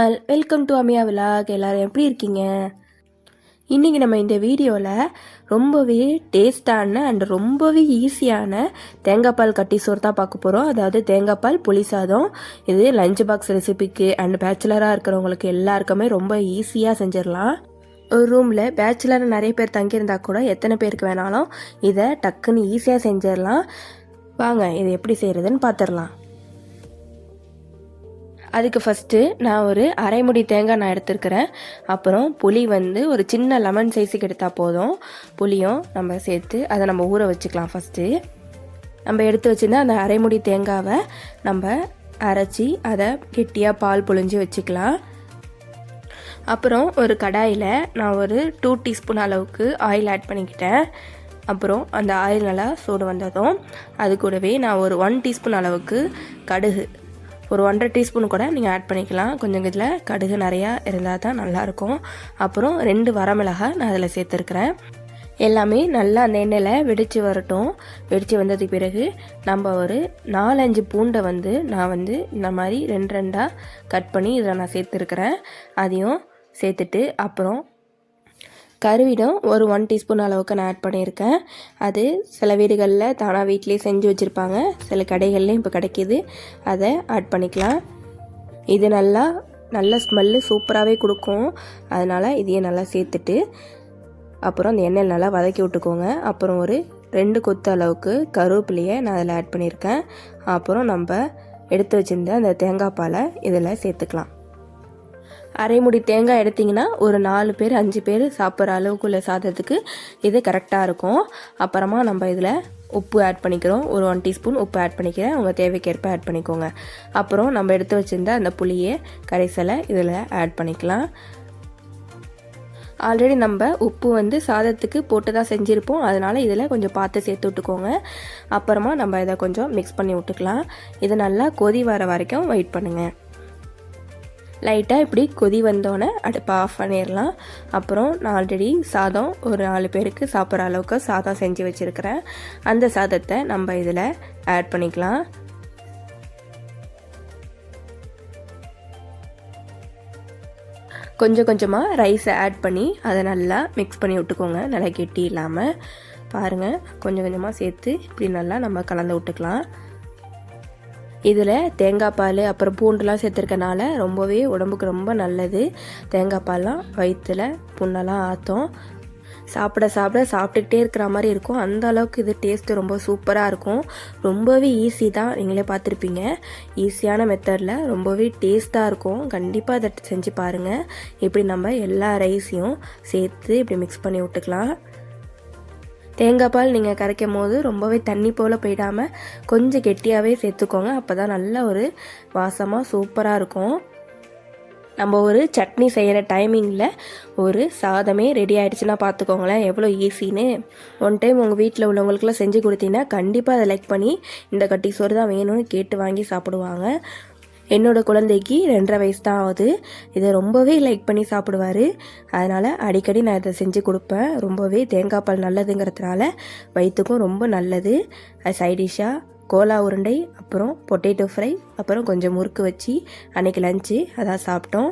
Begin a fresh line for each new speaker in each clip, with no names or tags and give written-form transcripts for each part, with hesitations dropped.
All welcome to Amiya vlog. எல்லோரும் எப்படி இருக்கீங்க? இன்றைக்கி நம்ம இந்த வீடியோவில் ரொம்பவே டேஸ்டான அண்ட் ரொம்பவே ஈஸியான தேங்காய் பால் கட்டி சோறு தான் பார்க்க போகிறோம். அதாவது தேங்காய் பால் புளி சாதம். இது லஞ்ச் பாக்ஸ் ரெசிபிக்கு அண்ட் பேச்சுலராக இருக்கிறவங்களுக்கு எல்லாருக்குமே ரொம்ப ஈஸியாக செஞ்சிடலாம். ஒரு ரூமில் பேச்சுலர் நிறைய பேர் தங்கியிருந்தா கூட எத்தனை பேருக்கு வேணாலும் இதை டக்குன்னு ஈஸியாக செஞ்சிடலாம். வாங்க இது எப்படி செய்கிறதுன்னு பார்த்துடலாம். அதுக்கு ஃபஸ்ட்டு நான் ஒரு அரைமுடி தேங்காய் நான் எடுத்துருக்கிறேன். அப்புறம் புளி ஒரு சின்ன லெமன் சைஸுக்கு எடுத்தால் போதும். புளியும் நம்ம சேர்த்து அதை நம்ம ஊற வச்சுக்கலாம். ஃபஸ்ட்டு நம்ம எடுத்து வச்சுருந்தா அந்த அரைமுடி தேங்காவை நம்ம அரைச்சி அதை கெட்டியாக பால் புழிஞ்சு வச்சுக்கலாம். அப்புறம் ஒரு கடாயில் நான் ஒரு 2 டீஸ்பூன் அளவுக்கு ஆயில் ஆட் பண்ணிக்கிட்டேன். அப்புறம் அந்த ஆயில் நல்லா சூடு வந்ததும் அது கூடவே நான் ஒரு 1 டீஸ்பூன் அளவுக்கு கடுகு, ஒரு 1.5 டீஸ்பூன் கூட நீங்கள் ஆட் பண்ணிக்கலாம். கொஞ்சம் இதில் கடுகு நிறையா இருந்தால் தான் நல்லாயிருக்கும். அப்புறம் 2 வரமிளகாய் நான் அதில் சேர்த்துருக்குறேன். எல்லாமே நல்லா அந்த எண்ணெயில் வெடித்து வரட்டும். வெடித்து வந்ததுக்கு பிறகு நம்ம ஒரு 4-5 பூண்டை நான் இந்த மாதிரி 2 கட் பண்ணி இதில் நான் சேர்த்துருக்குறேன். அதையும் சேர்த்துட்டு அப்புறம் கருவிடம் ஒரு 1 டீஸ்பூன் அளவுக்கு நான் ஆட் பண்ணியிருக்கேன். அது சில வீடுகளில் தானாக வீட்டிலே செஞ்சு வச்சுருப்பாங்க, சில கடைகள்லேயும் இப்போ கிடைக்கிது. அதை ஆட் பண்ணிக்கலாம். இது நல்ல ஸ்மெல்லு சூப்பராகவே கொடுக்கும். அதனால் இதையும் நல்லா சேர்த்துட்டு அப்புறம் அந்த எண்ணெயில் நல்லா வதக்கி விட்டுக்கோங்க. அப்புறம் ஒரு 2 கொத்து அளவுக்கு கருவேப்பிலையை நான் அதில் ஆட் பண்ணியிருக்கேன். அப்புறம் நம்ம எடுத்து வச்சுருந்த அந்த தேங்காய் பாலை இதில் சேர்த்துக்கலாம். அரைமுடி தேங்காய் எடுத்திங்கன்னா ஒரு 4 பேர் 5 பேர் சாப்பிட்ற அளவுக்குள்ள சாதத்துக்கு இது கரெக்டாக இருக்கும். அப்புறமா நம்ம இதில் உப்பு ஆட் பண்ணிக்கிறோம். ஒரு 1 டீஸ்பூன் உப்பு ஆட் பண்ணிக்கிறேன். உங்கள் தேவைக்கேற்ப ஆட் பண்ணிக்கோங்க. அப்புறம் நம்ம எடுத்து வச்சுருந்த அந்த புளியை கரைசலை இதில் ஆட் பண்ணிக்கலாம். ஆல்ரெடி நம்ம உப்பு சாதத்துக்கு போட்டு தான் செஞ்சுருப்போம். அதனால் இதில் கொஞ்சம் பார்த்து சேர்த்து விட்டுக்கோங்க. அப்புறமா நம்ம இதை கொஞ்சம் மிக்ஸ் பண்ணி விட்டுக்கலாம். இது நல்லா கொதி வர வரைக்கும் வெயிட் பண்ணுங்கள். லைட்டாக இப்படி கொதி வந்தோடனே அடுப்பை ஆஃப் பண்ணிடலாம். அப்புறம் நான் ஆல்ரெடி சாதம் ஒரு 4 பேருக்கு சாப்பிட்ற அளவுக்கு சாதம் செஞ்சு வச்சுருக்கிறேன். அந்த சாதத்தை நம்ம இதில் ஆட் பண்ணிக்கலாம். கொஞ்சம் கொஞ்சமாக ரைஸை ஆட் பண்ணி அதை நல்லா மிக்ஸ் பண்ணி விட்டுக்கோங்க. நல்லா கெட்டி இல்லாமல் பாருங்கள். கொஞ்சம் கொஞ்சமாக சேர்த்து இப்படி நல்லா நம்ம கலந்து விட்டுக்கலாம். இதில் தேங்காய் பால் அப்புறம் பூண்டுலாம் சேர்த்துருக்கனால ரொம்பவே உடம்புக்கு ரொம்ப நல்லது. தேங்காய் பால்லாம் வயிற்றில் புண்ணெல்லாம் ஆற்றும். சாப்பிட்டுக்கிட்டே இருக்கிற மாதிரி இருக்கும். அந்த அளவுக்கு இது டேஸ்ட்டு ரொம்ப சூப்பராக இருக்கும். ரொம்பவே ஈஸி தான், நீங்களே பார்த்துருப்பீங்க. ஈஸியான மெத்தடில் ரொம்பவே டேஸ்ட்டாக இருக்கும். கண்டிப்பாக அதை செஞ்சு பாருங்கள். இப்படி நம்ம எல்லா ரைஸையும் சேர்த்து இப்படி மிக்ஸ் பண்ணி விட்டுக்கலாம். தேங்காய் பால் நீங்கள் கரைக்கும் போது ரொம்பவே தண்ணி போல் போயிடாமல் கொஞ்சம் கெட்டியாகவே சேர்த்துக்கோங்க. அப்போ தான் நல்ல ஒரு வாசமாக சூப்பராக இருக்கும். நம்ம ஒரு சட்னி செய்கிற டைமிங்கில் ஒரு சாதமே ரெடி ஆகிடுச்சுன்னா பார்த்துக்கோங்களேன் எவ்வளோ ஈஸின்னு. ஒன் டைம் உங்கள் வீட்டில் உள்ளவங்களுக்குலாம் செஞ்சு கொடுத்தீங்கன்னா கண்டிப்பாக அதை லைக் பண்ணி இந்த கட்டி சோறு தான் வேணும்னு கேட்டு வாங்கி சாப்பிடுவாங்க. என்னோடய குழந்தைக்கு 2.5 வயசு தான் ஆகுது. இதை ரொம்பவே லைக் பண்ணி சாப்பிடுவார். அதனால் அடிக்கடி நான் இதை செஞ்சு கொடுப்பேன். ரொம்பவே தேங்காய் பால் நல்லதுங்கிறதுனால வயிற்றுக்கும் ரொம்ப நல்லது. அது சைடிஷ்ஷாக கோலா உருண்டை, அப்புறம் பொட்டேட்டோ ஃப்ரை, அப்புறம் கொஞ்சம் முறுக்கு வச்சு அன்றைக்கி லஞ்சு அதான் சாப்பிட்டோம்.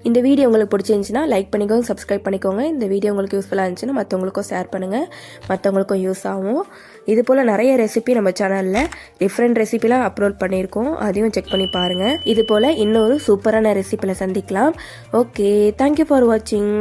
இந்த வீடியோ உங்களுக்கு பிடிச்சிருந்துச்சின்னா லைக் பண்ணிக்கோங்க, சப்ஸ்கிரைப் பண்ணிக்கோங்க. இந்த வீடியோ உங்களுக்கு யூஸ்ஃபுல்லாக இருந்துச்சுன்னா மற்றவங்களுக்கும் ஷேர் பண்ணுங்கள், மற்றவங்களுக்கும் யூஸ் ஆகும். இது போல் நிறைய ரெசிபி நம்ம சேனலில் டிஃப்ரெண்ட் ரெசிபிலாம் அப்லோட் பண்ணியிருக்கோம். அதையும் செக் பண்ணி பாருங்கள். இது போல் இன்னொரு சூப்பரான ரெசிபியில் சந்திக்கலாம். ஓகே, தேங்க்யூ ஃபார் வாட்சிங்.